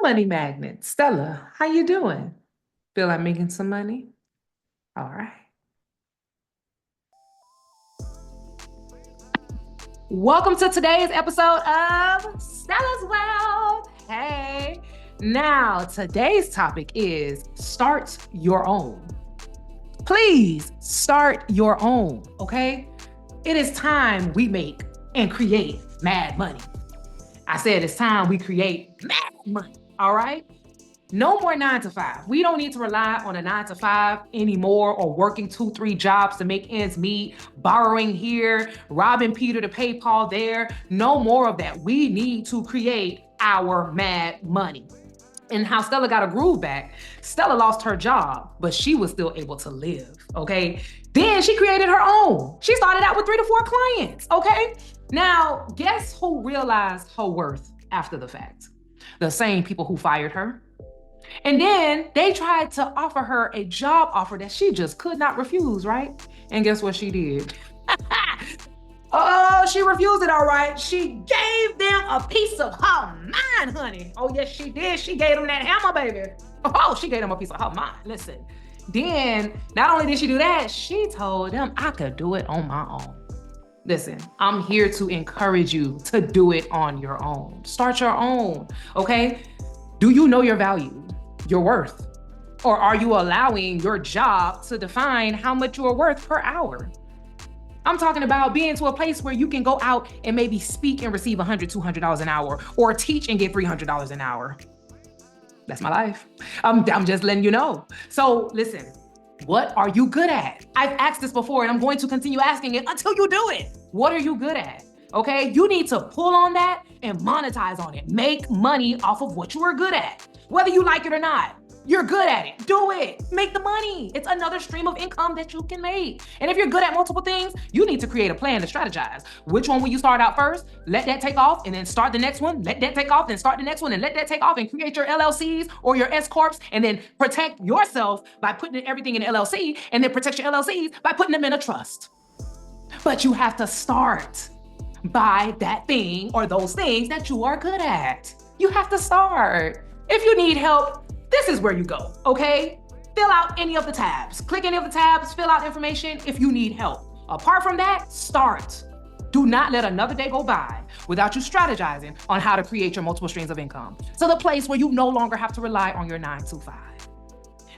Money magnet, Stella, how you doing? Feel like making some money? All right. Welcome to today's episode of Stella's Wealth. Hey. Now, today's topic is start your own. Please start your own, okay? It is time we make and create mad money. I said it's time we create mad money, all right? No more 9 to 5. We don't need to rely on a 9 to 5 anymore or working 2, 3 jobs to make ends meet, borrowing here, robbing Peter to pay Paul there. No more of that. We need to create our mad money. And how Stella got a groove back, Stella lost her job, but she was still able to live, okay? Then she created her own. She started out with 3 to 4 clients, okay? Now, guess who realized her worth after the fact? The same people who fired her. And then they tried to offer her a job offer that she just could not refuse, right? And guess what she did? Oh, she refused it, all right. She gave them a piece of her mind, honey. Oh, yes, she did. She gave them that hammer, baby. Oh, she gave them a piece of her mind. Listen, then not only did she do that, she told them I could do it on my own. Listen, I'm here to encourage you to do it on your own. Start your own, okay? Do you know your value, your worth? Or are you allowing your job to define how much you are worth per hour? I'm talking about being to a place where you can go out and maybe speak and receive $100, $200 an hour, or teach and get $300 an hour. That's my life. I'm just letting you know. So listen, what are you good at? I've asked this before and I'm going to continue asking it until you do it. What are you good at? Okay, you need to pull on that and monetize on it. Make money off of what you are good at. Whether you like it or not, you're good at it. Do it. Make the money. It's another stream of income that you can make. And if you're good at multiple things, you need to create a plan to strategize. Which one will you start out first? Let that take off and then start the next one. Let that take off, then start the next one and let that take off and create your LLCs or your S Corps and then protect yourself by putting everything in an LLC and then protect your LLCs by putting them in a trust. But you have to start by that thing or those things that you are good at. You have to start. If you need help, this is where you go, okay? Fill out any of the tabs. Click any of the tabs, fill out information if you need help. Apart from that, start. Do not let another day go by without you strategizing on how to create your multiple streams of income to the place where you no longer have to rely on your 9 to 5.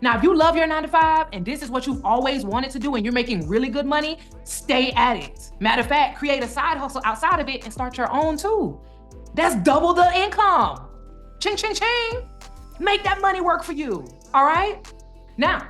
Now, if you love your 9 to 5 and this is what you've always wanted to do and you're making really good money, stay at it. Matter of fact, create a side hustle outside of it and start your own too. That's double the income. Ching, ching, ching. Make that money work for you, all right? Now,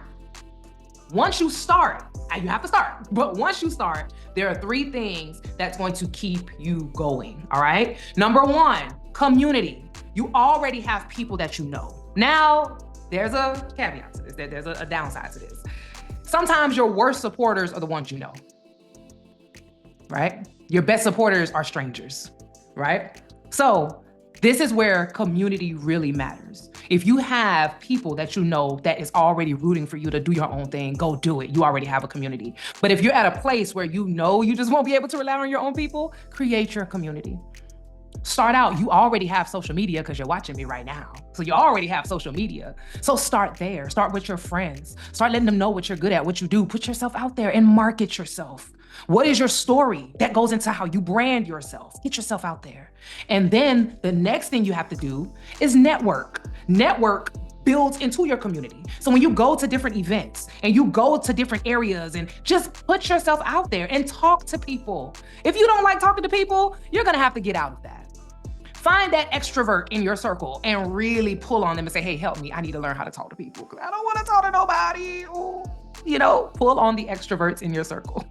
once you start, and you have to start, but once you start, there are 3 things that's going to keep you going, all right? Number 1, community. You already have people that you know. Now, there's a caveat to this, there's a downside to this. Sometimes your worst supporters are the ones you know, right? Your best supporters are strangers, right? So this is where community really matters. If you have people that you know that is already rooting for you to do your own thing, go do it. You already have a community. But if you're at a place where you know you just won't be able to rely on your own people, create your community. Start out, you already have social media because you're watching me right now. So you already have social media. So start there, start with your friends. Start letting them know what you're good at, what you do. Put yourself out there and market yourself. What is your story? That goes into how you brand yourself. Get yourself out there. And then the next thing you have to do is network. Network builds into your community. So when you go to different events and you go to different areas and just put yourself out there and talk to people. If you don't like talking to people, you're gonna have to get out of that. Find that extrovert in your circle and really pull on them and say, hey, help me. I need to learn how to talk to people because I don't want to talk to nobody. Ooh. Pull on the extroverts in your circle.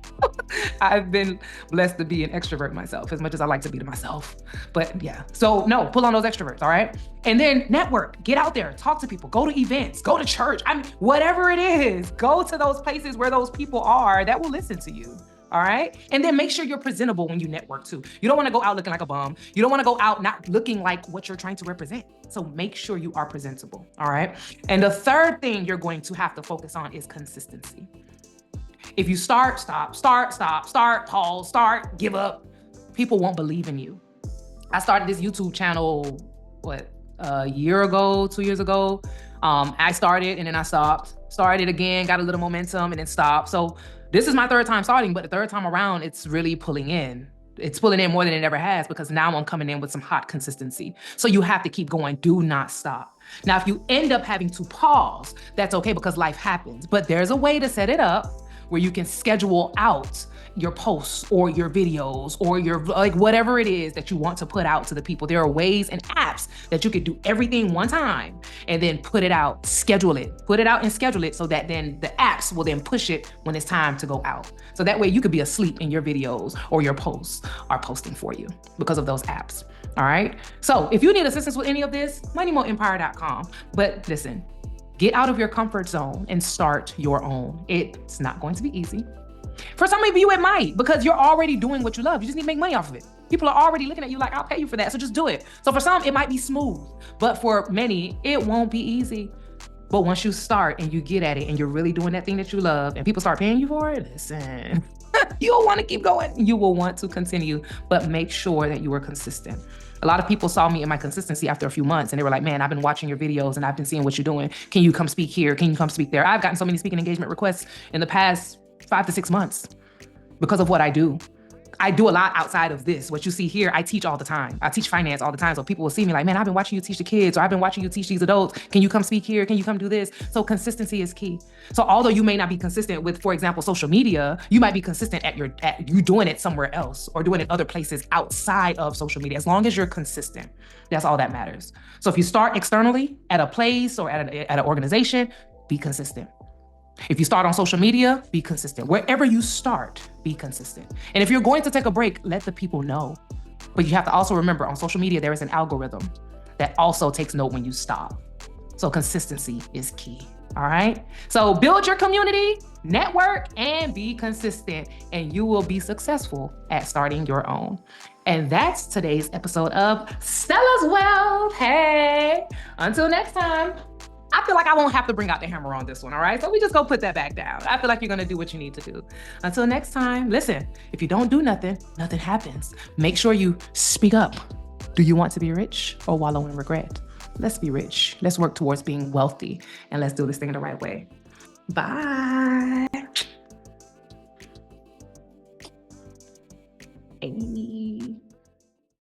I've been blessed to be an extrovert myself as much as I like to be to myself. But yeah, so no, pull on those extroverts, all right? And then network, get out there, talk to people, go to events, go to church. Whatever it is, go to those places where those people are that will listen to you. All right. And then make sure you're presentable when you network too. You don't want to go out looking like a bum. You don't want to go out not looking like what you're trying to represent. So make sure you are presentable. All right. And the third thing you're going to have to focus on is consistency. If you start, pause, give up, people won't believe in you. I started this YouTube channel, a year ago, 2 years ago. I started and then I stopped. Started again, got a little momentum and then stopped. So this is my third time starting, but the third time around, it's really pulling in. It's pulling in more than it ever has because now I'm coming in with some hot consistency. So you have to keep going. Do not stop. Now, if you end up having to pause, that's okay because life happens. But there's a way to set it up where you can schedule out your posts or your videos or your, like, whatever it is that you want to put out to the people. There are ways and apps that you could do everything one time and then put it out, schedule it, put it out and schedule it so that then the apps will then push it when it's time to go out. So that way you could be asleep in your videos or your posts are posting for you because of those apps. All right. So if you need assistance with any of this, moneymoempire.com. But listen, get out of your comfort zone and start your own. It's not going to be easy. For some of you, it might, because you're already doing what you love. You just need to make money off of it. People are already looking at you like, I'll pay you for that, so just do it. So for some, it might be smooth, but for many, it won't be easy. But once you start and you get at it and you're really doing that thing that you love and people start paying you for it, listen, you'll want to keep going. You will want to continue, but make sure that you are consistent. A lot of people saw me in my consistency after a few months and they were like, man, I've been watching your videos and I've been seeing what you're doing. Can you come speak here? Can you come speak there? I've gotten so many speaking engagement requests in the past 5 to 6 months because of what I do. I do a lot outside of this. What you see here, I teach all the time. I teach finance all the time. So people will see me like, man, I've been watching you teach the kids, or I've been watching you teach these adults. Can you come speak here? Can you come do this? So consistency is key. So although you may not be consistent with, for example, social media, you might be consistent at you doing it somewhere else or doing it other places outside of social media. As long as you're consistent, that's all that matters. So if you start externally at a place or at an organization, be consistent. If you start on social media, be consistent. Wherever you start, be consistent. And if you're going to take a break, let the people know. But you have to also remember on social media, there is an algorithm that also takes note when you stop. So consistency is key. All right. So build your community, network, and be consistent, and you will be successful at starting your own. And that's today's episode of Stella's Wealth. Hey, until next time. I feel like I won't have to bring out the hammer on this one, all right? So we just go put that back down. I feel like you're gonna do what you need to do. Until next time, listen, if you don't do nothing, nothing happens. Make sure you speak up. Do you want to be rich or wallow in regret? Let's be rich. Let's work towards being wealthy, and let's do this thing the right way. Bye.